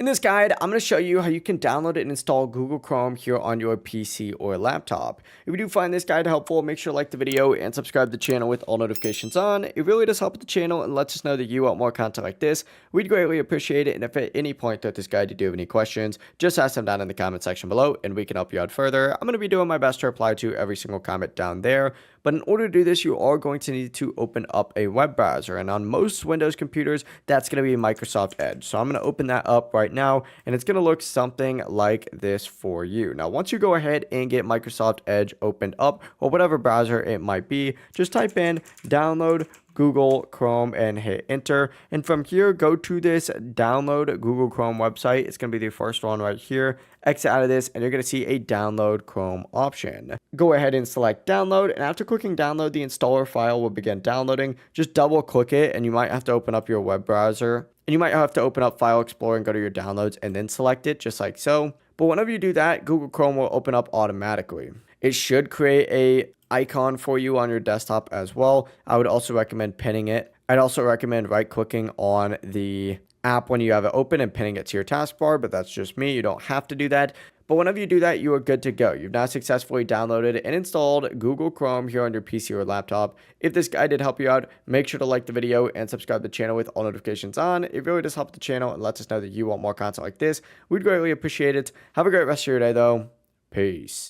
In this guide, I'm going to show you how you can download and install Google Chrome here on your PC or laptop. If you do find this guide helpful, make sure to like the video and subscribe to the channel with all notifications on. It really does help the channel and lets us know that you want more content like this. We'd greatly appreciate it, and if at any point throughout this guide you do have any questions, just ask them down in the comment section below and we can help you out further. I'm going to be doing my best to reply to every single comment down there. But in order to do this, you are going to need to open up a web browser. And on most Windows computers, that's going to be Microsoft Edge. So I'm going to open that up right now, and it's going to look something like this for you. Now, once you go ahead and get Microsoft Edge opened up, or whatever browser it might be, just type in download Google Chrome and hit enter. And from here, go to this download Google Chrome website. It's going to be the first one right here. Exit out of this and you're going to see a download Chrome option. Go ahead and select download, and after clicking download, the installer file will begin downloading. Just double click it and you might have to open up your web browser, and you might have to open up File Explorer and go to your downloads and then select it just like so. But whenever you do that, Google Chrome will open up automatically. It should create a icon for you on your desktop as well. I would also recommend pinning it. I'd also recommend right clicking on the app when you have it open and pinning it to your taskbar, but that's just me. You don't have to do that. But whenever you do that, you are good to go. You've now successfully downloaded and installed Google Chrome here on your PC or laptop. If this guide did help you out, make sure to like the video and subscribe to the channel with all notifications on. It really does help the channel and lets us know that you want more content like this. We'd greatly appreciate it. Have a great rest of your day though. Peace.